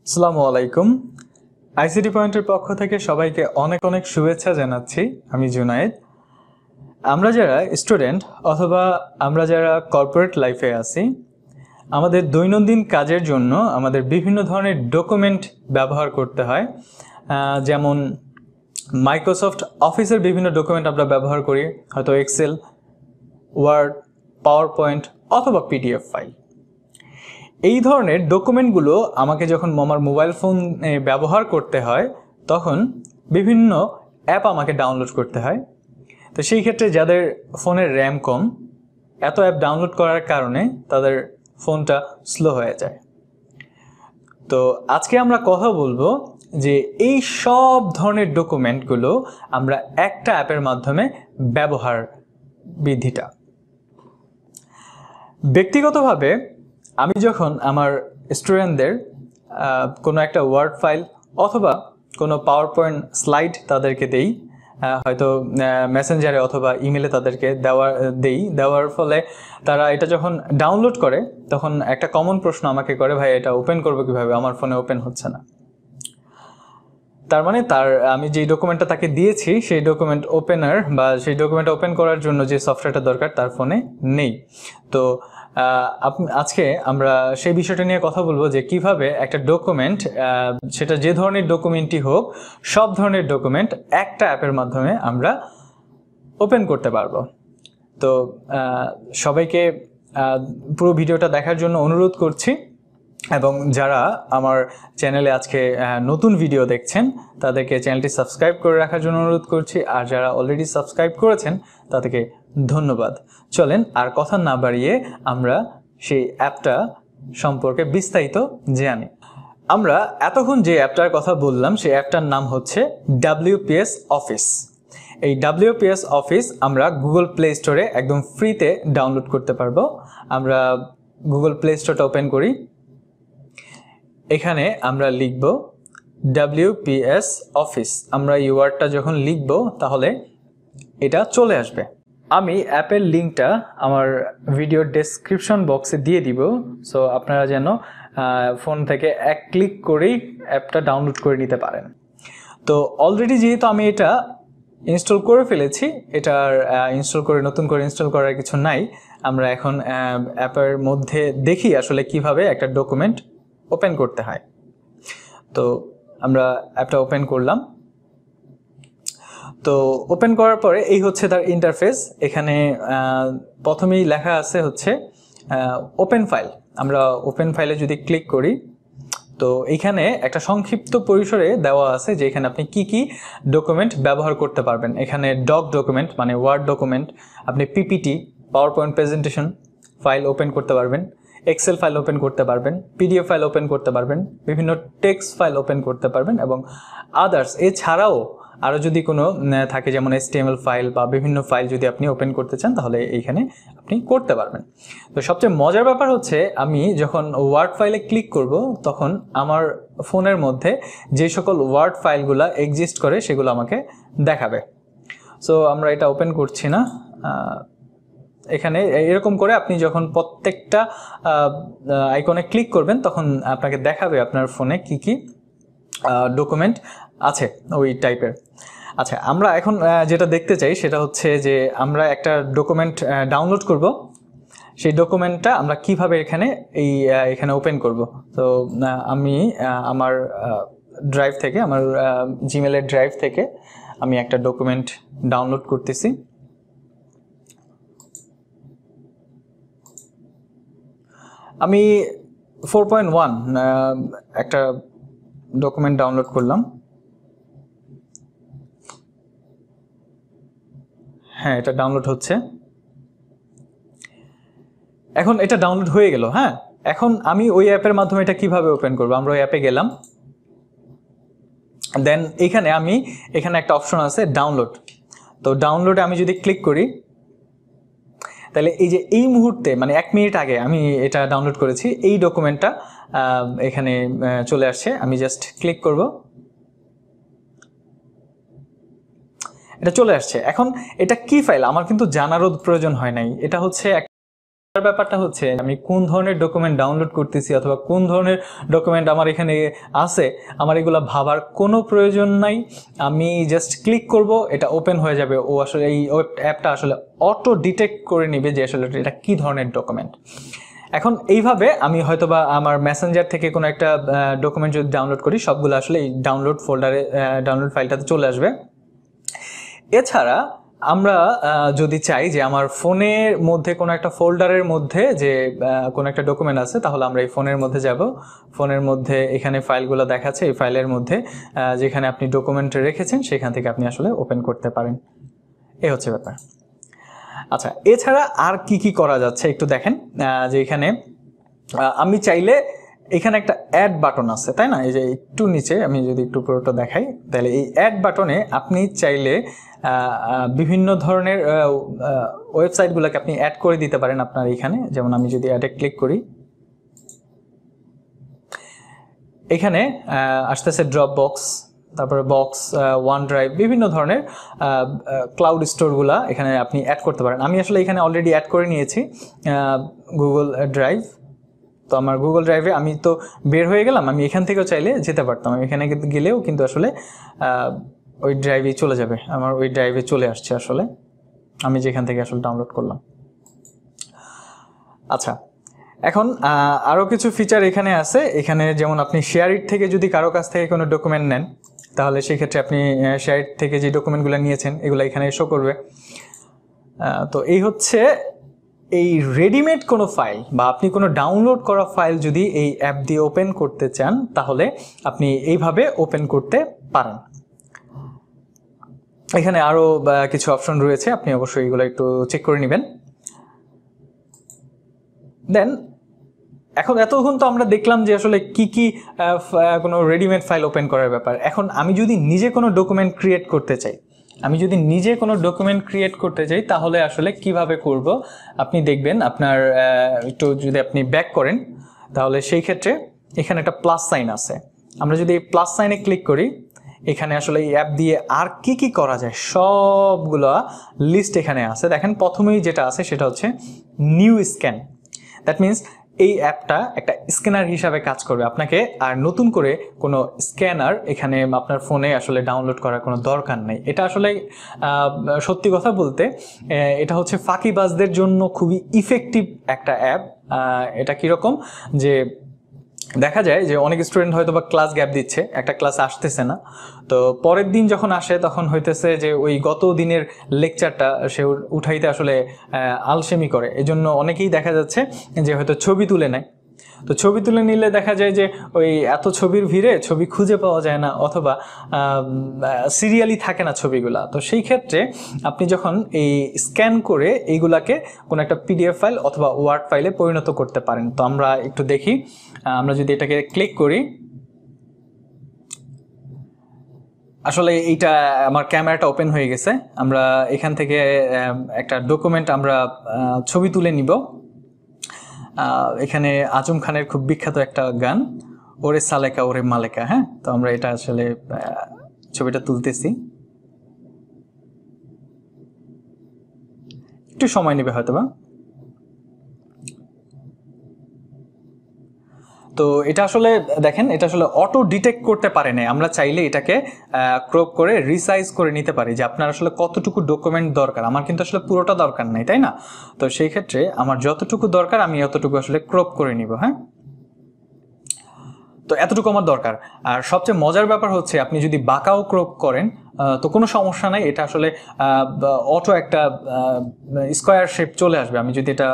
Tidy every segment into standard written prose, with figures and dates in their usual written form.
আসসালামু আলাইকুম। আইসিটি পয়েন্টের পক্ষ থেকে সবাইকে অনেক অনেক শুভেচ্ছা জানাচ্ছি। আমি জুনায়েদ। আমরা যারা স্টুডেন্ট অথবা আমরা যারা কর্পোরেট লাইফে আছি, আমাদের দৈনন্দিন কাজের জন্য আমাদের বিভিন্ন ধরনের ডকুমেন্ট ব্যবহার করতে হয়। যেমন মাইক্রোসফট অফিসের বিভিন্ন ডকুমেন্ট আমরা ব্যবহার করি, হয়তো এক্সেল, ওয়ার্ড, পাওয়ার পয়েন্ট অথবা পিডিএফ ফাইল। এই ধরনের ডকুমেন্টগুলো আমাকে যখন আমার মোবাইল ফোনে ব্যবহার করতে হয় তখন বিভিন্ন অ্যাপ আমাকে ডাউনলোড করতে হয়। তো সেই ক্ষেত্রে যাদের ফোনের র্যাম কম, এত অ্যাপ ডাউনলোড করার কারণে তাদের ফোনটা স্লো হয়ে যায়। তো আজকে আমরা কথা বলবো যে এই সব ধরনের ডকুমেন্টগুলো আমরা একটা অ্যাপের মাধ্যমে ব্যবহার বিধিটা। ব্যক্তিগতভাবে আমি যখন আমার স্টুডেন্টদের কোনো একটা ওয়ার্ড ফাইল অথবা কোনো পাওয়ার পয়েন্ট স্লাইড তাদেরকে দেই, হয়তো মেসেঞ্জারে অথবা ইমেলে তাদেরকে দেওয়ার ফলে তারা এটা যখন ডাউনলোড করে তখন একটা কমন প্রশ্ন আমাকে করে, ভাই এটা ওপেন করবো কীভাবে, আমার ফোনে ওপেন হচ্ছে না। তার মানে আমি যে ডকুমেন্টটা তাকে দিয়েছি সেই ডকুমেন্ট ওপেনার বা সেই ডকুমেন্ট ওপেন করার জন্য যে সফটওয়্যারটা দরকার তার ফোনে নেই। তো আজকে আমরা সেই বিষয়টা নিয়ে কথা বলবো যে কিভাবে একটা ডকুমেন্ট, সেটা যে ধরনের ডকুমেন্টই হোক, সব ধরনের ডকুমেন্ট একটা অ্যাপের মাধ্যমে আমরা ওপেন করতে পারবো। তো সবাইকে পুরো ভিডিওটা দেখার জন্য অনুরোধ করছি, এবং যারা আমার চ্যানেলে আজকে নতুন ভিডিও দেখছেন তাদেরকে চ্যানেলটি সাবস্ক্রাইব করে রাখার জন্য অনুরোধ করছি, আর যারা অলরেডি সাবস্ক্রাইব করেছেন তাদেরকে ধন্যবাদ। চলেন আর কথা না বাড়িয়ে আমরা সেই অ্যাপটা সম্পর্কে বিস্তারিত জানি। আমরা এতক্ষণ যে অ্যাপটার কথা বললাম সেই অ্যাপটার নাম হচ্ছে WPS অফিস। এই WPS অফিস আমরা গুগল প্লে স্টোরে একদম ফ্রিতে ডাউনলোড করতে পারবো। আমরা গুগল প্লে স্টোরটা ওপেন করি। এখানে আমরা লিখব WPS অফিস। আমরা এই ওয়ার্ডটা যখন লিখব তাহলে এটা চলে আসবে। আমি অ্যাপের লিঙ্কটা আমার ভিডিও ডেসক্রিপশন বক্সে দিয়ে দিব, সো আপনারা যেন ফোন থেকে এক ক্লিক করেই অ্যাপটা ডাউনলোড করে নিতে পারেন। তো অলরেডি যেহেতু আমি এটা ইনস্টল করে ফেলেছি, এটার নতুন করে ইনস্টল করার কিছু নাই। আমরা এখন অ্যাপের মধ্যে দেখি আসলে কিভাবে একটা ডকুমেন্ট ওপেন করতে হয়। তো আমরা অ্যাপটা ওপেন করলাম। তো ওপেন করার পরে এই হচ্ছে তার ইন্টারফেস। এখানে প্রথমেই লেখা আছে হচ্ছে ওপেন ফাইল। আমরা ওপেন ফাইলে যদি ক্লিক করি তো এইখানে একটা সংক্ষিপ্ত পরিসরে দেওয়া আছে যে এখানে আপনি কি কি ডকুমেন্ট ব্যবহার করতে পারবেন। এখানে ডকুমেন্ট মানে ওয়ার্ড ডকুমেন্ট, আপনি PPT power point presentation file open করতে পারবেন, এক্সেল ফাইল ওপেন করতে পারবেন, পিডিএফ ফাইল ওপেন করতে পারবেন, বিভিন্ন টেক্সট ফাইল ওপেন করতে পারবেন, এবং আদার্স এছাড়াও আরও যদি কোনো থাকে যেমন HTML ফাইল বা বিভিন্ন ফাইল যদি আপনি ওপেন করতে চান তাহলে এইখানে আপনি করতে পারবেন। তো সবচেয়ে মজার ব্যাপার হচ্ছে আমি যখন ওয়ার্ড ফাইলে ক্লিক করব তখন আমার ফোনের মধ্যে যে সকল ওয়ার্ড ফাইলগুলো এক্সিস্ট করে সেগুলো আমাকে দেখাবে। সো আমরা এটা ওপেন করছি না। এখানে এরকম করে আপনি যখন প্রত্যেকটা আইকনে ক্লিক করবেন তখন আপনাকে দেখাবে আপনার ফোনে কি কি ডকুমেন্ট আছে ওই টাইপের। আচ্ছা, আমরা এখন যেটা দেখতে চাই সেটা হচ্ছে যে আমরা একটা ডকুমেন্ট ডাউনলোড করব। সেই ডকুমেন্টটা আমরা কিভাবে এখানে ওপেন করব। তো আমি আমার ড্রাইভ থেকে, আমার জিমেলের ড্রাইভ থেকে আমি একটা ডকুমেন্ট ডাউনলোড করতেছি। আমি 4.1 একটা ডকুমেন্ট ডাউনলোড করলাম। হ্যাঁ, এটা ডাউনলোড হচ্ছে। এখন এটা ডাউনলোড হয়ে গেল। হ্যাঁ, এখন আমি ওই অ্যাপের মাধ্যমে এটা কিভাবে ওপেন করব। আমরা ওই অ্যাপে গেলাম, দেন এখানে একটা অপশন আছে ডাউনলোড। তো ডাউনলোডে আমি যদি ক্লিক করি তাহলে এই যে এই মুহূর্তে মানে 1 মিনিট আগে আমি এটা ডাউনলোড করেছি এই ডকুমেন্টটা এখানে চলে আসছে। আমি জাস্ট ক্লিক করব, এটা চলে আসছে। এখন এটা কি ফাইল আমার কিন্তু জানারও প্রয়োজন হয় নাই। এটা হচ্ছে ব্যাপারটা হচ্ছে আমি কোন ধরনের ডকুমেন্ট ডাউনলোড করতেছি অথবা কোন ধরনের ডকুমেন্ট আমার এখানে আছে, আমার এগুলো ভাবার কোনো প্রয়োজন নাই। আমি জাস্ট ক্লিক করব, এটা ওপেন হয়ে যাবে। ও আসলে এই অ্যাপটা আসলে অটো ডিটেক্ট করে নিবে যে আসলে এটা কী ধরনের ডকুমেন্ট। এখন এইভাবে আমি হয়তোবা আমার মেসেঞ্জার থেকে কোনো একটা ডকুমেন্ট যদি ডাউনলোড করি, সবগুলো আসলে এই ডাউনলোড ফোল্ডারে, ডাউনলোড ফাইলটাতে চলে আসবে। এছাড়া আমরা যদি চাই যে আমার ফোনের মধ্যে কোনো একটা ফোল্ডারের মধ্যে যে কোনো একটা ডকুমেন্ট আছে, তাহলে আমরা এই ফোনের মধ্যে যাব। ফোনের মধ্যে এখানে ফাইলগুলো দেখাচ্ছে, এই ফাইলের মধ্যে যেখানে আপনি ডকুমেন্ট রেখেছেন সেখান থেকে আপনি আসলে ওপেন করতে পারেন। এই হচ্ছে ব্যাপার। আচ্ছা, এছাড়া আর কি কি করা যাচ্ছে একটু দেখেন। যে এখানে আমি চাইলে, এখানে একটা অ্যাড বাটন আছে, তাই না? এই যে একটু নিচে আমি যদি একটু পুরোটা দেখাই, তাহলে এই অ্যাড বাটনে আপনি চাইলে বিভিন্ন ধরনের ওয়েবসাইটগুলোকে আপনি অ্যাড করে দিতে পারেন আপনার এখানে। যেমন আমি যদি অ্যাডে ক্লিক করি, এখানে আসতেছে ড্রপবক্স, তারপরে বক্স, ওয়ান ড্রাইভ, বিভিন্ন ধরনের ক্লাউড স্টোরগুলা এখানে আপনি অ্যাড করতে পারেন। আমি আসলে এখানে অলরেডি অ্যাড করে নিয়েছি গুগল ড্রাইভ। তো আমার গুগল ড্রাইভে আমি তো বের হয়ে গেলাম, আমি এখান থেকেও চাইলে যেতে পারতাম। আমি এখানে গেলেও কিন্তু আসলে ওই ড্রাইভে চলে যাবে, আমার ওই ড্রাইভে চলে আসছে আসলে আমি যেখান থেকে আসলে ডাউনলোড করলাম। আচ্ছা, এখন আরও কিছু ফিচার এখানে আছে। এখানে যেমন আপনি শেয়ার ইট থেকে যদি কারো কাছ থেকে কোনো ডকুমেন্ট নেন, তাহলে সেই ক্ষেত্রে আপনি শেয়ার ইট থেকে যে ডকুমেন্টগুলো নিয়েছেন এগুলো এখানে শো করবে। তো এই হচ্ছে এই রেডিমেড কোনো ফাইল বা আপনি কোনো ডাউনলোড করা ফাইল যদি এই অ্যাপ দিয়ে ওপেন করতে চান, তাহলে আপনি এইভাবে ওপেন করতে পারেন। এখানে আরও কিছু অপশন রয়েছে, আপনি অবশ্যই এগুলো একটু চেক করে নেবেন। দেন এখন এতক্ষণ তো আমরা দেখলাম যে আসলে কি কি কোনো রেডিমেড ফাইল ওপেন করার ব্যাপার। এখন আমি যদি নিজে কোনো ডকুমেন্ট ক্রিয়েট করতে চাই, তাহলে আসলে কিভাবে করব আপনি দেখবেন। আপনার একটু যদি আপনি ব্যাক করেন, তাহলে সেই ক্ষেত্রে এখানে একটা প্লাস সাইন আছে। আমরা যদি এই প্লাস সাইনে ক্লিক করি, এখানে আসলে এই অ্যাপ দিয়ে আর কি কি করা যায় সবগুলো লিস্ট এখানে আছে। দেখেন প্রথমেই যেটা আছে সেটা হচ্ছে নিউ স্ক্যান। দ্যাট মিনস এই অ্যাপটা একটা স্ক্যানার হিসাবে কাজ করবে। আপনাকে আর নতুন করে কোনো স্ক্যানার এখানে আপনার ফোনে আসলে ডাউনলোড করার কোনো দরকার নেই। এটা আসলে সত্যি কথা বলতে এটা হচ্ছে ফাঁকিবাজদের জন্য খুবই ইফেক্টিভ একটা অ্যাপ। এটা কীরকম যে দেখা যায় যে অনেক স্টুডেন্ট হয়তো বা ক্লাস গ্যাপ দিচ্ছে, একটা ক্লাস আসতেছে না, তো পরের দিন যখন আসে তখন হইতেছে যে ওই গত দিনের লেকচারটা সে উঠাইতে আসলে আলসেমি করে। এজন্য অনেকেই দেখা যাচ্ছে যে হয়তো ছবি তুলে নেয়। তো ছবি তুলে নিলে দেখা যায় যে ওই এত ছবির ভিড়ে ছবি খুঁজে পাওয়া যায় না, অথবা সিরিয়ালি থাকে না ছবিগুলা। তো সেই ক্ষেত্রে আপনি যখন এই স্ক্যান করে এইগুলাকে কোনো একটা পিডিএফ ফাইল অথবা ওয়ার্ড ফাইলে পরিণত করতে পারেন। তো আমরা একটু দেখি, আমরা যদি এটাকে ক্লিক করি, আসলে এইটা আমার ক্যামেরাটা ওপেন হয়ে গেছে। আমরা এখান থেকে একটা ডকুমেন্ট আমরা ছবি তুলে নিব। এখানে আজম খানের খুব বিখ্যাত একটা গান, ওরে সালেকা ওরে মালেকা। হ্যাঁ, তো আমরা এটা আসলে ছবিটা তুলতেছি, একটু সময় নেবে হয়তোবা। তো এটা আসলে দেখেন, এটা আসলে অটো ডিটেক্ট করতে পারে না। আমরা চাইলে এটাকে ক্রপ করে রিসাইজ করে নিতে পারি যে আপনার আসলে কতটুকু ডকুমেন্ট দরকার। আমার কিন্তু আসলে পুরোটা দরকার নাই, তাই না? তো সেই ক্ষেত্রে আমার যতটুকু দরকার আমি অতটুকু আসলে ক্রপ করে নিব। হ্যাঁ, তো এতটুকু আমার দরকার। আর সবচেয়ে মজার ব্যাপার হচ্ছে আপনি যদি বাঁকাও ক্রপ করেন তো কোনো সমস্যা নাই, এটা আসলে অটো একটা স্কোয়ার শেপ চলে আসবে। আমি যদি এটা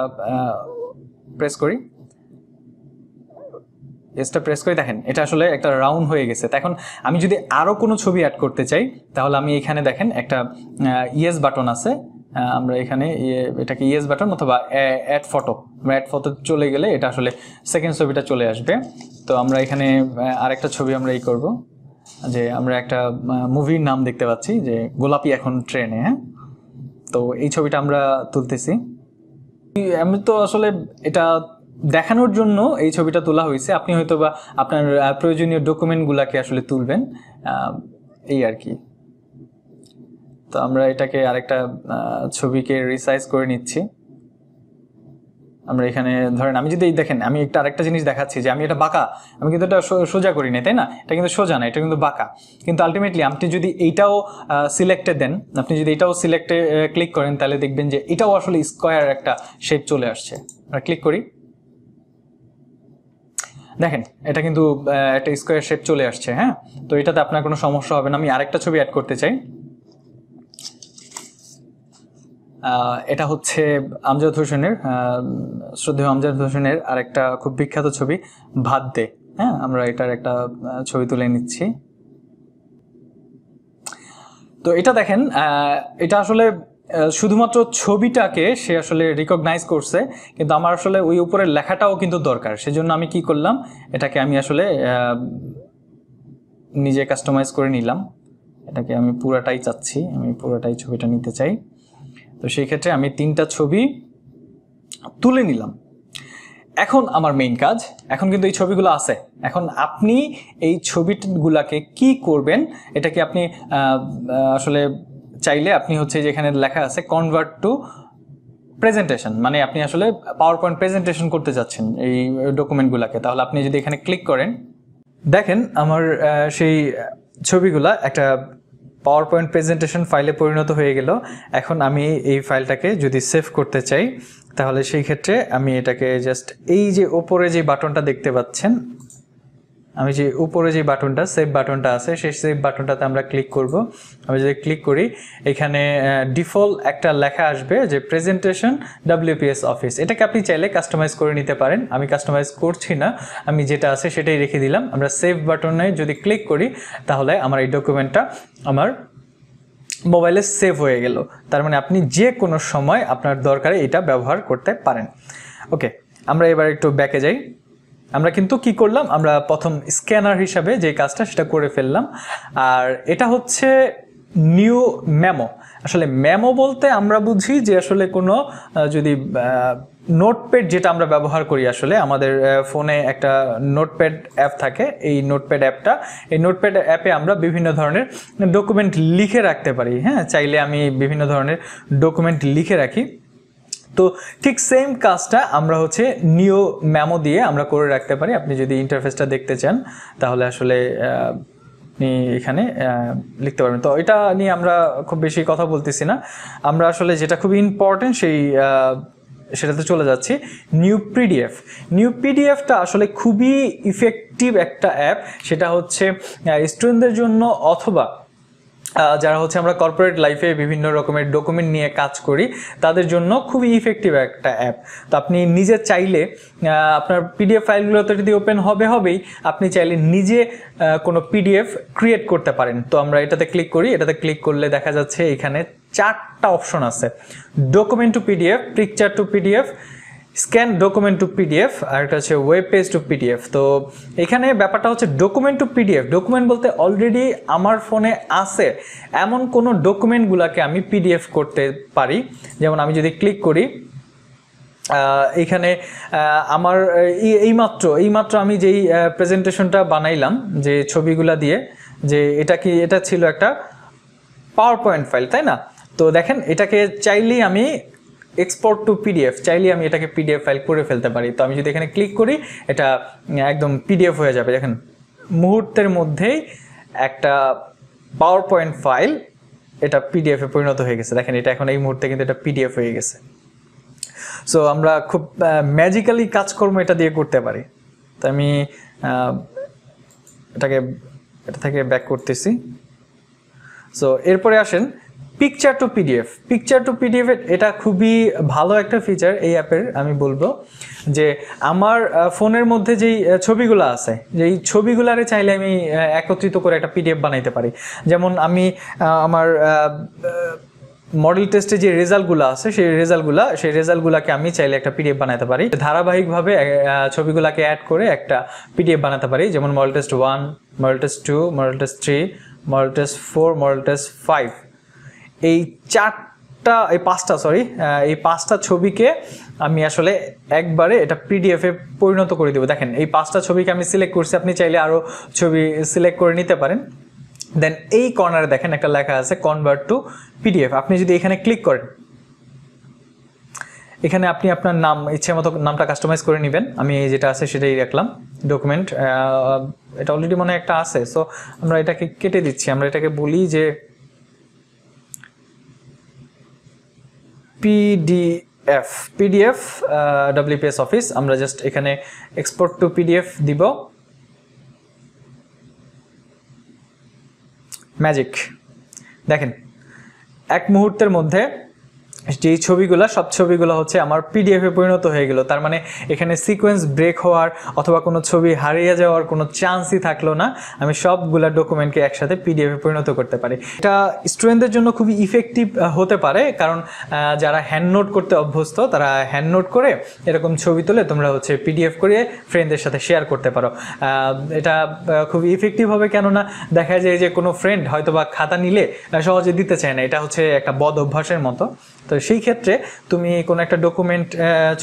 প্রেস করি, এসটা প্রেস করে দেখেন এটা আসলে একটা রাউন্ড হয়ে গেছে। এখন আমি যদি আরও কোনো ছবি অ্যাড করতে চাই, তাহলে আমি এখানে দেখেন একটা ইয়েস বাটন আছে। আমরা এখানে এটাকে ইয়েস বাটন অথবা অ্যাড ফটো, আমরা অ্যাড ফটো চলে গেলে এটা আসলে সেকেন্ড ছবিটা চলে আসবে। তো আমরা এখানে আরেকটা ছবি আমরা করব, যে আমরা একটা মুভির নাম দেখতে পাচ্ছি যে গোলাপি এখন ট্রেনে। হ্যাঁ, তো এই ছবিটা আমরা তুলতেছি। আমি তো আসলে এটা দেখানোর জন্য এই ছবিটা তোলা হয়েছে। আপনি হয়তো বা আপনার প্রয়োজনীয় ডকুমেন্টগুলোকে আসলে তুলবেন, এই আর কি। তো আমরা এটাকে আরেকটা ছবিকে রিসাইজ করে নিচ্ছি। আমরা এখানে ধরেন আমি যদি দেখেন আমি একটা আরেকটা জিনিস দেখাচ্ছি যে আমি এটা বাঁকা, আমি কিন্তু এটা সোজা করি না, তাই না? এটা কিন্তু সোজা না, এটা কিন্তু বাঁকা। কিন্তু আলটিমেটলি আপনি যদি এইটাও সিলেক্টে দেন, আপনি যদি এটাও সিলেক্টে ক্লিক করেন, তাহলে দেখবেন যে এটাও আসলে স্কোয়ার একটা শেপ চলে আসছে। আমরা ক্লিক করি, দেখেন এটা কিন্তু একটা স্কোয়ার শেপ চলে আসছে। হ্যাঁ, তো এটাতে আপনার কোনো সমস্যা হবে না। আমি আরেকটা ছবি অ্যাড করতে চাই। এটা হচ্ছে আমজাদ হোসেনের, শ্রদ্ধেয় আমজাদ হোসেনের আরেকটা খুব বিখ্যাত ছবি ভাত দে। হ্যাঁ, আমরা এটার একটা ছবি তুলে নিচ্ছি। তো এটা দেখেন, এটা আসলে শুধুমাত্র ছবিটাকে সে আসলে রিকগনাইজ করছে, কিন্তু আমার আসলে ওই উপরের লেখাটাও কিন্তু দরকার। সেজন্য আমি কি করলাম, এটাকে আমি আসলে নিজে কাস্টমাইজ করে নিলাম। এটাকে আমি পুরাটাই চাচ্ছি, আমি পুরাটাই ছবিটা নিতে চাই। তো সেই ক্ষেত্রে আমি 3টা ছবি তুলে নিলাম। এখন আমার মেইন কাজ, এখন কিন্তু এই ছবিগুলো আছে। এখন আপনি এই ছবিগুলাকে কি করবেন, এটাকে আপনি আসলে চাইলে আপনি হচ্ছে যেখানে লেখা আছে কনভার্ট টু প্রেজেন্টেশন, মানে আপনি আসলে পাওয়ার পয়েন্ট প্রেজেন্টেশন করতে যাচ্ছেন এই ডকুমেন্টগুলোকে, তাহলে আপনি যদি এখানে ক্লিক করেন, দেখেন আমার সেই ছবিগুলা একটা পাওয়ার পয়েন্ট প্রেজেন্টেশন ফাইলে পরিণত হয়ে গেল। এখন আমি এই ফাইলটাকে যদি সেভ করতে চাই, তাহলে সেই ক্ষেত্রে আমি এটাকে জাস্ট এই যে উপরে যে বাটনটা দেখতে পাচ্ছেন, আমি যে উপরে যে বাটনটা সেভ বাটনটা আছে, সেই সেভ বাটনটাতে আমরা ক্লিক করব। আমি যদি ক্লিক করি, এখানে ডিফল্ট একটা লেখা আসবে যে প্রেজেন্টেশন WPS অফিস। এটাকে আপনি চাইলে কাস্টমাইজ করে নিতে পারেন, আমি কাস্টমাইজ করছি না, আমি যেটা আছে সেটাই রেখে দিলাম। আমরা সেভ বাটনে যদি ক্লিক করি, তাহলে আমার এই ডকুমেন্টটা আমার মোবাইলে সেভ হয়ে গেল। তার মানে আপনি যে কোনো সময় আপনার দরকারে এটা ব্যবহার করতে পারেন। ওকে, আমরা এবার একটু ব্যাকে যাই। আমরা কিন্তু কি করলাম, আমরা প্রথম স্ক্যানার হিসাবে যে কাজটা সেটা করে ফেললাম। আর এটা হচ্ছে নিউ মেমো। আসলে মেমো বলতে আমরা বুঝি যে আসলে কোনো যদি নোটপ্যাড যেটা আমরা ব্যবহার করি, আসলে আমাদের ফোনে একটা নোটপ্যাড অ্যাপ থাকে, এই নোটপ্যাড অ্যাপটা, এই নোটপ্যাড অ্যাপে আমরা বিভিন্ন ধরনের ডকুমেন্ট লিখে রাখতে পারি। হ্যাঁ, চাইলে আমি বিভিন্ন ধরনের ডকুমেন্ট লিখে রাখি। তো ঠিক সেম কাজটা আমরা হচ্ছে নিউ মেমো দিয়ে আমরা করে রাখতে পারি। আপনি যদি ইন্টারফেসটা দেখতে চান, তাহলে আসলে আপনি এখানে লিখতে পারবেন। তো এটা নিয়ে আমরা খুব বেশি কথা বলতেছি না, আমরা আসলে যেটা খুব ইম্পর্টেন্ট সেটাতে চলে যাচ্ছি। নিউ পিডিএফটা আসলে খুবই ইফেক্টিভ একটা অ্যাপ। সেটা হচ্ছে স্টুডেন্টদের জন্য অথবা যারা হচ্ছে আমরা কর্পোরেট লাইফে বিভিন্ন রকমের ডকুমেন্ট নিয়ে কাজ করি, তাদের জন্য খুবই ইফেক্টিভ একটা অ্যাপ। তো আপনি নিজে চাইলে আপনার পিডিএফ ফাইলগুলো তো যদি ওপেন হবেই, আপনি চাইলে নিজে কোনো পিডিএফ ক্রিয়েট করতে পারেন। তো আমরা এটাতে ক্লিক করি, এটাতে ক্লিক করলে দেখা যাচ্ছে এখানে 4টা অপশন আছে: document to PDF, picture to PDF, scan document to PDF, আর এটা হচ্ছে ওয়েব পেজ টু পিডিএফ। তো এখানে ব্যাপারটা হচ্ছে ডকুমেন্ট টু পিডিএফ। ডকুমেন্ট বলতে অলরেডি আমার ফোনে আছে এমন কোনো ডকুমেন্টগুলোকে আমি পিডিএফ করতে পারি। যেমন আমি যদি ক্লিক করি, এখানে আমার এইমাত্র আমি যেই প্রেজেন্টেশনটা বানাইলাম যে ছবিগুলা দিয়ে, যে এটা ছিল একটা পাওয়ার পয়েন্ট ফাইল, তাই না? তো দেখেন, এটাকে চাইলেই আমি এক্সপোর্ট টু পিডিএফ, চাইলেই আমি এটাকে পিডিএফ ফাইল করে ফেলতে পারি। তো আমি যদি এখানে ক্লিক করি, এটা একদম পিডিএফ হয়ে যাবে। দেখেন, মুহূর্তের মধ্যেই একটা পাওয়ার পয়েন্ট ফাইল এটা পিডিএফে পরিণত হয়ে গেছে। দেখেন, এটা এখন এই মুহূর্তে কিন্তু এটা পিডিএফ হয়ে গেছে। সো আমরা খুব ম্যাজিক্যালি কাজকর্ম এটা দিয়ে করতে পারি। তো আমি এটা থেকে ব্যাক করতেছি। সো এরপরে আসেন পিকচার টু পিডিএফ। এটা খুবই ভালো একটা ফিচার এই অ্যাপের। আমি বলবো যে আমার ফোনের মধ্যে যেই ছবিগুলো আছে, যেই ছবিগুলারে চাইলে আমি একত্রিত করে একটা পিডিএফ বানাইতে পারি। যেমন আমি আমার মডেল টেস্টে যে রেজাল্টগুলো আছে, সেই রেজাল্টগুলোকে আমি চাইলে একটা পিডিএফ বানাতে পারি। ধারাবাহিকভাবে ছবিগুলোকে অ্যাড করে একটা পিডিএফ বানাতে পারি। যেমন model test 1, model test 2, model test 3, model test 4, model test 5, এই 5টা ছবিকে আমি আসলে একবারে এটা পিডিএফে পরিণত করে দেবো। দেখেন, এই 5টা ছবিকে আমি সিলেক্ট করছি, আপনি চাইলে আরও ছবি সিলেক্ট করে নিতে পারেন। দেন এই কর্নারে দেখেন একটা লেখা আছে কনভার্ট টু পিডিএফ। আপনি যদি এখানে ক্লিক করেন, এখানে আপনি আপনার নাম ইচ্ছে মতো নামটা কাস্টমাইজ করে নেবেন। আমি যেটা আছে সেটাই রাখলাম। ডকুমেন্ট এটা অলরেডি মনে হয় একটা আছে, সো আমরা এটাকে কেটে দিচ্ছি। আমরা এটাকে বলি যে পিডিএফ WPS অফিস। আমরা জাস্ট এখানে এক্সপোর্ট টু পিডিএফ দিব, ম্যাজিক। দেখেন এক মুহূর্তের মধ্যে যেই ছবিগুলো, সব ছবিগুলো হচ্ছে আমার পিডিএফে পরিণত হয়ে গেল। তার মানে এখানে সিকোয়েন্স ব্রেক হওয়ার অথবা কোনো ছবি হারিয়ে যাওয়ার কোনো চান্সই থাকলো না। আমি সবগুলা ডকুমেন্টকে একসাথে পিডিএফে পরিণত করতে পারি। এটা স্টুডেন্টদের জন্য খুবই ইফেক্টিভ হতে পারে, কারণ যারা হ্যান্ড নোট করতে অভ্যস্ত তারা হ্যান্ড নোট করে এরকম ছবি তুলে তোমরা হচ্ছে পিডিএফ করে ফ্রেন্ডদের সাথে শেয়ার করতে পারো। এটা খুবই ইফেক্টিভ হবে, কেননা দেখা যায় যে কোনো ফ্রেন্ড হয়তো বা খাতা নিলে সহজে দিতে চায় না। এটা হচ্ছে একটা বদ অভ্যাসের মতো। তো সেই ক্ষেত্রে তুমি কোনো একটা ডকুমেন্ট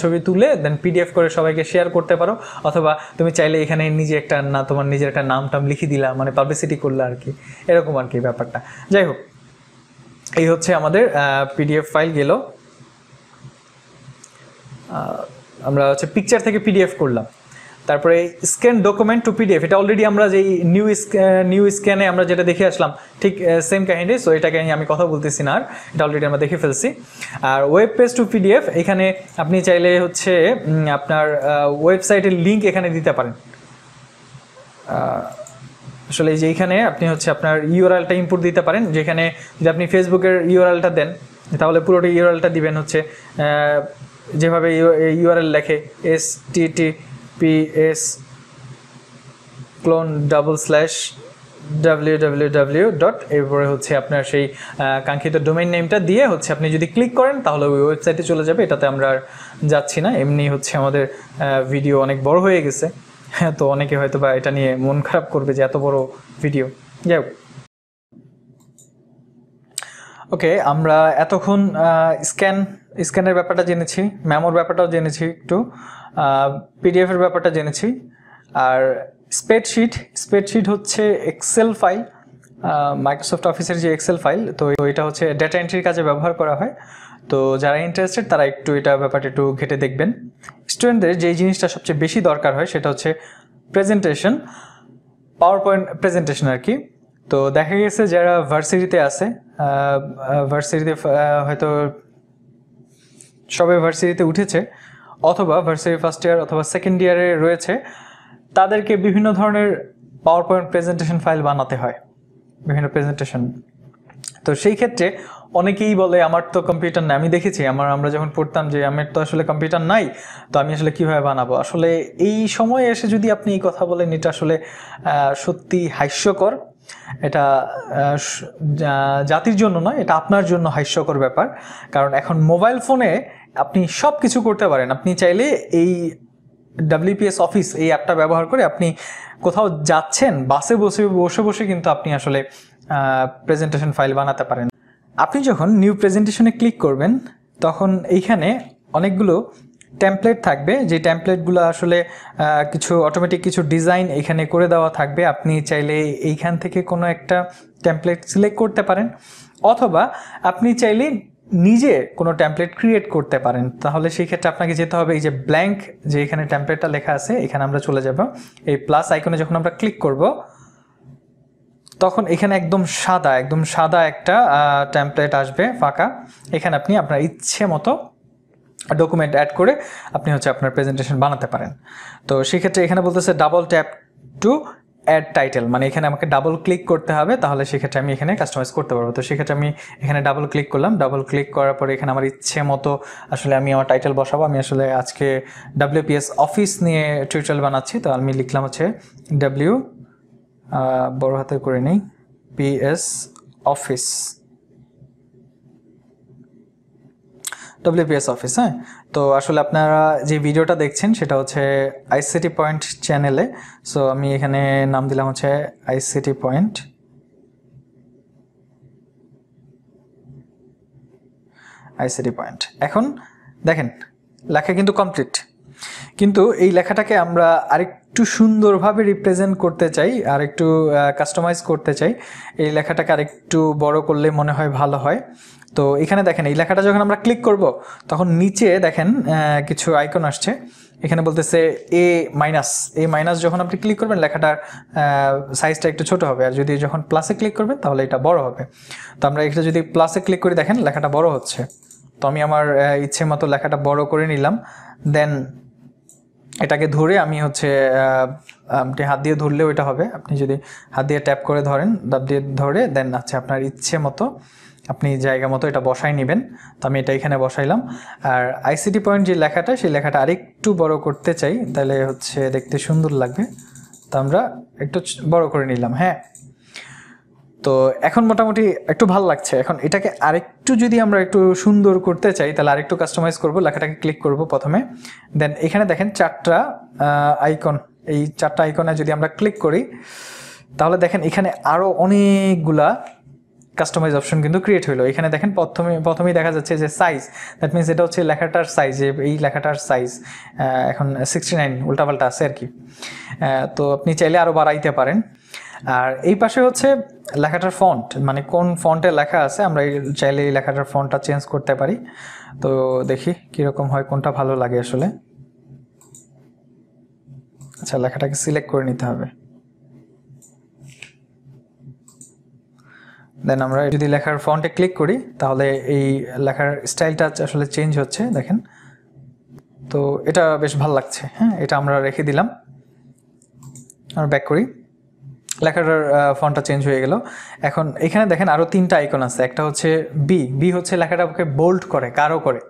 ছবি তুলে দেন পিডিএফ করে সবাইকে শেয়ার করতে পারো, অথবা তুমি চাইলে এখানে নিজে একটা তোমার নিজের একটা নাম টাম লিখে দিলা, মানে পাবলিসিটি করলে আর কি, এরকম আর কি ব্যাপারটা। যাই হোক, এই হচ্ছে আমাদের পিডিএফ ফাইল গেল। আমরা হচ্ছে পিকচার থেকে পিডিএফ করলাম। তারপরে স্ক্যান ডকুমেন্ট টু পিডিএফ, এটা অলরেডি আমরা যেই নিউ স্ক্যানে আমরা যেটা দেখে আসলাম ঠিক সেম কাহিনী। সো এটাকে আমি কথা বলতেছি না, আর এটা অলরেডি আমরা দেখে ফেলছি। আর ওয়েব পেজ টু পিডিএফ, এখানে আপনি চাইলে হচ্ছে আপনার ওয়েবসাইটের লিঙ্ক এখানে দিতে পারেন। আসলে এই যে এইখানে আপনি হচ্ছে আপনার ইউআরএলটা ইনপুট দিতে পারেন। যেখানে যদি আপনি ফেসবুকের ইউআরএলটা দেন তাহলে পুরোটা ইউআরএলটা দিবেন হচ্ছে যেভাবে ইউআরএল লেখে https www. এরপরে হচ্ছে আপনার সেই কাঙ্ক্ষিত ডোমেইন নেমটা দিয়ে হচ্ছে আপনি যদি ক্লিক করেন তাহলে ওই ওয়েবসাইটে চলে যাবে। এটাতে আমরা আর যাচ্ছি না। এমনি হচ্ছে আমাদের ভিডিও অনেক বড় হয়ে গেছে, হ্যাঁ, তো অনেকে হয়তো বা এটা নিয়ে মন খারাপ করবে যে এত বড় ভিডিও। যাই হোক, ওকে, আমরা এতক্ষণ স্ক্যানের ব্যাপারটা জেনেছি, মেমোর ব্যাপারটাও জেনেছি, একটু পিডিএফের ব্যাপারটা জেনেছি। আর স্প্রেডশিট হচ্ছে এক্সেল ফাইল, মাইক্রোসফট অফিসের যে এক্সেল ফাইল। তো এটা হচ্ছে ডেটা এন্ট্রির কাজে ব্যবহার করা হয়। তো যারা ইন্টারেস্টেড তারা একটু এটা ব্যাপারটা একটু ঘেটে দেখবেন। স্টুডেন্টদের যেই জিনিসটা সবচেয়ে বেশি দরকার হয় সেটা হচ্ছে প্রেজেন্টেশন, পাওয়ার পয়েন্ট প্রেজেন্টেশন আর কি। তো দেখা গেছে যারা ভার্সিটিতে আছে, ভার্সিটিতে হয়তো সবে ভার্সিটিতে উঠেছে অথবা ভার্সিটি ফার্স্ট ইয়ার অথবা সেকেন্ড ইয়ারে রয়েছে, তাদেরকে বিভিন্ন ধরনের পাওয়ার পয়েন্ট প্রেজেন্টেশন ফাইল বানাতে হয়, বিভিন্ন প্রেজেন্টেশন। তো সেই ক্ষেত্রে অনেকেই বলে আমার তো কম্পিউটার নাই। আমি দেখেছি আমরা যখন পড়তাম যে আমার তো আসলে কম্পিউটার নাই, তো আমি আসলে কীভাবে বানাবো। আসলে এই সময়ে এসে যদি আপনি এই কথা বলেন, এটা আসলে সত্যি হাস্যকর। এটা জাতির জন্য নয়, এটা আপনার জন্য হাস্যকর ব্যাপার। কারণ এখন মোবাইল ফোনে আপনি সব কিছু করতে পারেন। আপনি চাইলে এই WPS অফিস এই অ্যাপটা ব্যবহার করে আপনি কোথাও যাচ্ছেন, বাসে বসে কিন্তু আপনি আসলে প্রেজেন্টেশন ফাইল বানাতে পারেন। আপনি যখন নিউ প্রেজেন্টেশনে ক্লিক করবেন তখন এইখানে অনেকগুলো টেমপ্লেট থাকবে, যে টেমপ্লেটগুলো আসলে কিছু অটোমেটিক কিছু ডিজাইন এখানে করে দেওয়া থাকবে। আপনি চাইলে এইখান থেকে কোনো একটা টেমপ্লেট সিলেক্ট করতে পারেন, অথবা আপনি চাইলে নিজে কোনো টেমপ্লেট ক্রিয়েট করতে পারেন। তাহলে সেই ক্ষেত্রে আপনাকে যেতে হবে এই যে ব্ল্যাঙ্ক, যে এখানে টেমপ্লেটটা লেখা আছে, এখানে আমরা চলে যাব। এই প্লাস আইকনে যখন আমরা ক্লিক করব তখন এখানে একদম সাদা একটা টেমপ্লেট আসবে ফাঁকা। এখানে আপনি আপনার ইচ্ছে মতো ডকুমেন্ট অ্যাড করে আপনি হচ্ছে আপনার প্রেজেন্টেশন বানাতে পারেন। তো সেক্ষেত্রে এখানে বলতেছে double tap to add title, মানে এখানে আমাকে ডাবল ক্লিক করতে হবে, তাহলে সেক্ষেত্রে আমি এখানে কাস্টমাইজ করতে পারবো। তো সেক্ষেত্রে আমি এখানে ডাবল ক্লিক করলাম। ডাবল ক্লিক করার পরে এখানে আমার ইচ্ছে মতো আসলে আমি আমার টাইটেল বসাবো। আমি আসলে আজকে WPS অফিস নিয়ে টিউটোরিয়াল বানাচ্ছি, তো আমি লিখলাম হচ্ছে বড় হাতে করে নিই, PS অফিস, WPS অফিস। হ্যাঁ, তো আসলে আপনারা যে ভিডিওটা দেখছেন সেটা হচ্ছে ICT পয়েন্ট চ্যানেলে। সো আমি এখানে নাম দিলাম হচ্ছে ICT পয়েন্ট। এখন দেখেন লেখা কিন্তু কমপ্লিট, কিন্তু এই লেখাটাকে আমরা আরেকটু সুন্দরভাবে রিপ্রেজেন্ট করতে চাই, আরেকটু কাস্টমাইজ করতে চাই। এই লেখাটাকে আরেকটু বড় করলে মনে হয় ভালো হয়। তো এখানে দেখেন এই লেখাটা যখন আমরা ক্লিক করব তখন নিচে দেখেন কিছু আইকন আসছে, এখানে বলতেছে A-, যখন আপনি ক্লিক করবেন লেখাটার সাইজটা একটু ছোট হবে, আর যদি যখন প্লাসে ক্লিক করবেন তাহলে এটা বড় হবে। তো আমরা এটা যদি প্লাসে ক্লিক করি দেখেন লেখাটা বড় হচ্ছে। তো আমি আমার ইচ্ছে মতো লেখাটা বড় করে নিলাম, দেন এটাকে ধরে আমি হচ্ছে আপনি হাত দিয়ে ধরলেও এটা হবে, আপনি যদি হাত দিয়ে ট্যাপ করে ধরেন, দাব দিয়ে ধরে দেন আচ্ছা আপনার ইচ্ছে মতো আপনি জায়গা মতো এটা বসাই নেবেন। তো আমি এটা এখানে বসাইলাম। আর আইসিটি পয়েন্ট যে লেখাটা, সেই লেখাটা আরেকটু বড় করতে চাই, তাহলে হচ্ছে দেখতে সুন্দর লাগবে, তো আমরা একটু বড় করে নিলাম। হ্যাঁ, তো এখন মোটামুটি একটু ভালো লাগছে। এখন এটাকে আরেকটু যদি আমরা একটু সুন্দর করতে চাই তাহলে আরেকটু কাস্টমাইজ করব, লেখাটাকে ক্লিক করব প্রথমে, দেন এখানে দেখেন চারটা আইকন, এই চারটা আইকনে যদি আমরা ক্লিক করি তাহলে দেখেন এখানে আরও অনেকগুলা কাস্টমাইজ অপশন কিন্তু ক্রিয়েট হলো। এখানে দেখেন প্রথমেই দেখা যাচ্ছে যে সাইজ, দ্যাট মিনস এটা হচ্ছে লেখাটার সাইজ, এই লেখাটার সাইজ এখন 69 উল্টাপাল্টা আছে আর কি। তো আপনি চাইলে আরও বাড়াইতে পারেন। আর এই পাশে হচ্ছে লেখাটার ফন্ট, মানে কোন ফন্টে লেখা আছে, আমরা চাইলে এই লেখাটার ফন্টটা চেঞ্জ করতে পারি। তো দেখি কীরকম হয়, কোনটা ভালো লাগে আসলে। আচ্ছা, লেখাটাকে সিলেক্ট করে নিতে হবে, দেন আমরা যদি লেখার ফন্টে ক্লিক করি তাহলে এই লেখার স্টাইলটা আসলে চেঞ্জ হচ্ছে দেখেন। তো এটা বেশ ভালো লাগছে। হ্যাঁ, এটা আমরা রেখে দিলাম, আমরা ব্যাক করি, লেখাটার ফন্টটা চেঞ্জ হয়ে গেল। এখন এখানে দেখেন আরও তিনটা আইকন আছে, একটা হচ্ছে বি হচ্ছে লেখাটাকে বোল্ড করে, গাঢ় করে।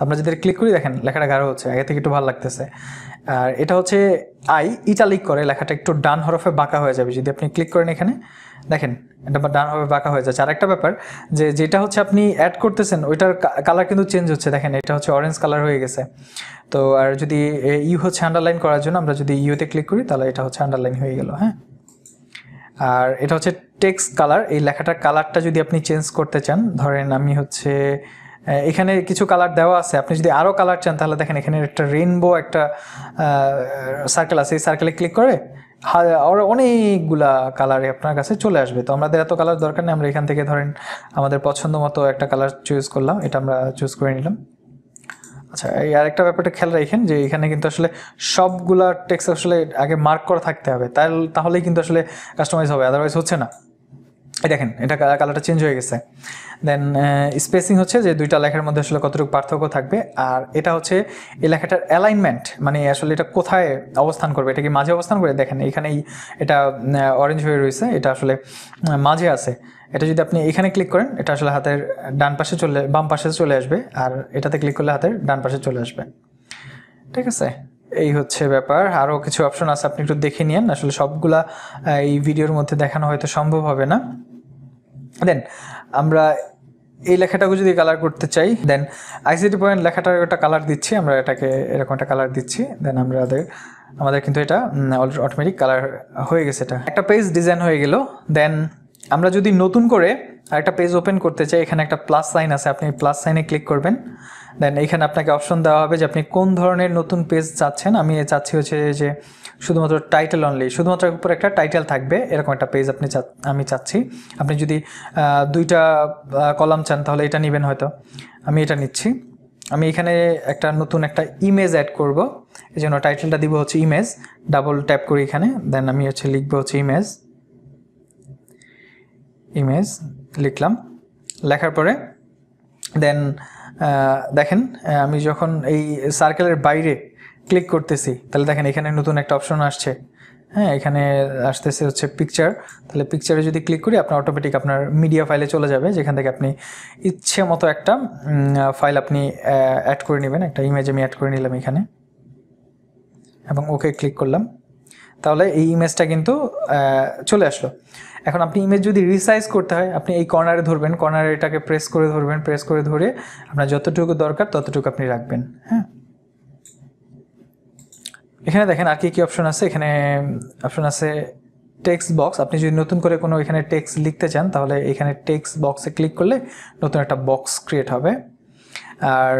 আমরা যদি ক্লিক করি দেখেন লেখাটা গাঢ় হচ্ছে, আগে থেকে একটু ভালো লাগতেছে। আর এটা হচ্ছে ইটালিক করে, লেখাটা একটু ডান হরফে বাঁকা হয়ে যাবে, যদি আপনি ক্লিক করেন এখানে দেখেন এটা ডান হরফে বাঁকা হয়ে যাচ্ছে। আর একটা ব্যাপার যে যেটা হচ্ছে আপনি অ্যাড করতেছেন ওইটার কালার কিন্তু চেঞ্জ হচ্ছে, দেখেন এটা হচ্ছে অরেঞ্জ কালার হয়ে গেছে। তো আর যদি ইউ হচ্ছে আন্ডারলাইন করার জন্য আমরা যদি ইউতে ক্লিক করি তাহলে এটা হচ্ছে আন্ডারলাইন হয়ে গেল। হ্যাঁ, আর এটা হচ্ছে টেক্সট কালার, এই লেখাটার কালারটা যদি আপনি চেঞ্জ করতে চান, ধরেন আমি হচ্ছে এখানে কিছু কালার দেওয়া আছে, আপনি যদি আরও কালার চান তাহলে দেখেন এখানে একটা রেইনবো একটা সার্কেল আছে, এই সার্কেলে ক্লিক করে আরও অনেকগুলা কালারে আপনার কাছে চলে আসবে। তো আমাদের এত কালার দরকার নেই, আমরা এখান থেকে ধরেন আমাদের পছন্দ মতো একটা কালার চুজ করলাম, এটা আমরা চুজ করে নিলাম। আচ্ছা, এই আরেকটা ব্যাপারটা খেয়াল রাখেন যে এখানে কিন্তু আসলে সবগুলা টেক্সট আসলে আগে মার্ক করা থাকতে হবে, তাহলেই কিন্তু আসলে কাস্টমাইজ হবে, আদারওয়াইজ হচ্ছে না। এই দেখেন এটা কালারটা চেঞ্জ হয়ে গেছে। দেন স্পেসিং হচ্ছে যে দুইটা লেখার মধ্যে আসলে কতটুকু পার্থক্য থাকবে। আর এটা হচ্ছে এই লেখাটার অ্যালাইনমেন্ট, মানে আসলে এটা কোথায় অবস্থান করবে, এটা কি মাঝে অবস্থান করে, দেখেন এখানেই এটা অরেঞ্জ হয়ে রয়েছে, এটা আসলে মাঝে আছে। এটা যদি আপনি এখানে ক্লিক করেন এটা আসলে হাতের বাম পাশে চলে আসবে, আর এটাতে ক্লিক করলে হাতের ডান পাশে চলে আসবে। ঠিক আছে, এই হচ্ছে ব্যাপার। আরও কিছু অপশন আছে, আপনি একটু দেখে নিন, আসলে সবগুলা এই ভিডিওর মধ্যে দেখানো হয়তো সম্ভব হবে না। দেন আমরা এই লেখাটাকে যদি কালার করতে চাই, দেন আইসিটি পয়েন্ট লেখাটার একটা কালার দিচ্ছি, আমরা এটাকে এরকম একটা কালার দিচ্ছি, দেন আমাদের কিন্তু এটা অটোমেটিক কালার হয়ে গেছে। এটা একটা পেজ ডিজাইন হয়ে গেল। দেন আমরা যদি নতুন করে আরেকটা পেজ ওপেন করতে চাই, এখানে একটা প্লাস সাইন আছে, আপনি প্লাস সাইনে ক্লিক করবেন, দেন এখানে আপনাকে অপশন দেওয়া হবে যে আপনি কোন ধরনের নতুন পেজ চাচ্ছেন। আমি চাচ্ছি হচ্ছে যে শুধুমাত্র টাইটেল অনলি, শুধুমাত্র উপর একটা টাইটেল থাকবে এরকম একটা পেজ আমি চাচ্ছি। আপনি যদি দুইটা কলাম চান তাহলে এটা নেবেন, হয়তো আমি এটা নিচ্ছি। আমি এখানে একটা নতুন একটা ইমেজ অ্যাড করব, এই জন্য টাইটেলটা দিব হচ্ছে ইমেজ, ডাবল ট্যাপ করি এখানে, দেন আমি হচ্ছে লিখবো হচ্ছে ইমেজ লিখলাম। লেখার পরে দেন দেখেন আমি যখন এই সার্কেলের বাইরে ক্লিক করতেছি তাহলে দেখেন এখানে নতুন একটা অপশন আসছে। হ্যাঁ, এখানে আসতেছে হচ্ছে পিকচার, তাহলে পিকচারে যদি ক্লিক করি আপনার অটোমেটিক আপনার মিডিয়া ফাইলে চলে যাবে, যেখান থেকে আপনি ইচ্ছে মতো একটা ফাইল আপনি অ্যাড করে নেবেন। একটা ইমেজ আমি অ্যাড করে নিলাম এখানে এবং ওকে ক্লিক করলাম, তাহলে এই ইমেজটা কিন্তু চলে আসলো। এখন আপনি ইমেজ যদি রিসাইজ করতে হয় আপনি এই কর্নারে ধরবেন, কর্নারে এটাকে প্রেস করে ধরবেন, প্রেস করে ধরে আপনার যতটুকু দরকার ততটুকু আপনি রাখবেন। হ্যাঁ, এখানে দেখেন আর কি অপশন আছে, এখানে অপশন আছে টেক্সট বক্স। আপনি যদি নতুন করে কোনো এখানে টেক্সট লিখতে চান তাহলে এখানে টেক্সট বক্সে ক্লিক করলে নতুন একটা বক্স ক্রিয়েট হবে। আর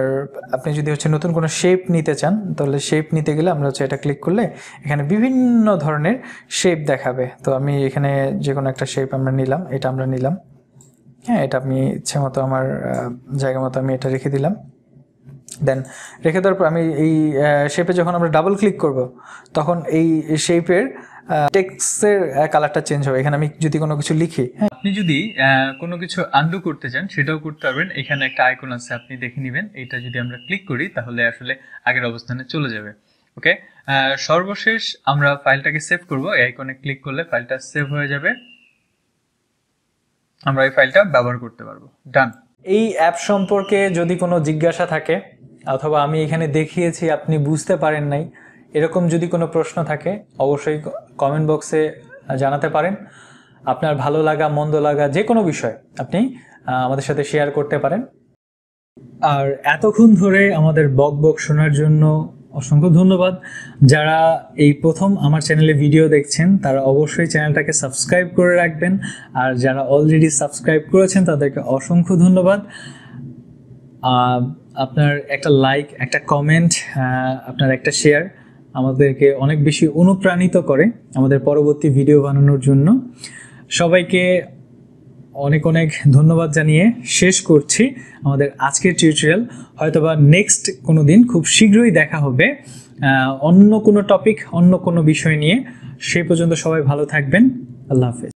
আপনি যদি হচ্ছে নতুন কোনো শেপ নিতে চান তাহলে শেপ নিতে গেলে আমরা হচ্ছে এটা ক্লিক করলে এখানে বিভিন্ন ধরনের শেপ দেখাবে। তো আমি এখানে যে কোনো একটা শেপ আমরা নিলাম, এটা আমরা নিলাম, হ্যাঁ, এটা আমি ইচ্ছে মতো আমার জায়গা মতো আমি এটা রেখে দিলাম। দেন রেখে দেওয়ার পর আমি এই শেপে যখন আমরা ডাবল ক্লিক করব তখন এই শেপের টেক্সটের কালারটা চেঞ্জ হবে। এখানে আমি যদি কোনো কিছু লিখি, হ্যাঁ, আপনি যদি কোনো কিছু আনডু করতে চান সেটাও করতে পারবেন। এখানে একটা আইকন আছে, আপনি দেখে নেবেন। এটা যদি আমরা ক্লিক করি তাহলে আসলে আগের অবস্থানে চলে যাবে। ওকে, সর্বশেষ আমরা ফাইলটাকে সেভ করব। এই আইকনে ক্লিক করলে ফাইলটা সেভ হয়ে যাবে, আমরা এই ফাইলটা ব্যবহার করতে পারবো। ডান। এই অ্যাপ সম্পর্কে যদি কোনো জিজ্ঞাসা থাকে অথবা আমি এখানে দেখিয়েছি আপনি বুঝতে পারেন নাই, এরকম যদি কোনো প্রশ্ন থাকে অবশ্যই কমেন্ট বক্সে জানাতে পারেন। আপনার ভালো লাগা মন্দ লাগা যে কোনো বিষয় আপনি আমাদের সাথে শেয়ার করতে পারেন। আর এতক্ষণ ধরে আমাদের বক বক শোনার জন্য অসংখ্য ধন্যবাদ। যারা এই প্রথম আমার চ্যানেলে ভিডিও দেখছেন তারা অবশ্যই চ্যানেলটাকে সাবস্ক্রাইব করে রাখবেন, আর যারা অলরেডি সাবস্ক্রাইব করেছেন তাদেরকে অসংখ্য ধন্যবাদ। আপনার একটা লাইক, একটা কমেন্ট, আপনার একটা শেয়ার আমাদেরকে অনেক বেশি অনুপ্রাণিত করে আমাদের পরবর্তী ভিডিও বানানোর জন্য। সবাইকে অনেক অনেক ধন্যবাদ জানিয়ে শেষ করছি আমাদের আজকের টিউটোরিয়াল। হয়তোবা নেক্সট কোনো দিন খুব শীঘ্রই দেখা হবে অন্য কোনো টপিক, অন্য কোনো বিষয় নিয়ে। সেই পর্যন্ত সবাই ভালো থাকবেন। আল্লাহ হাফেজ।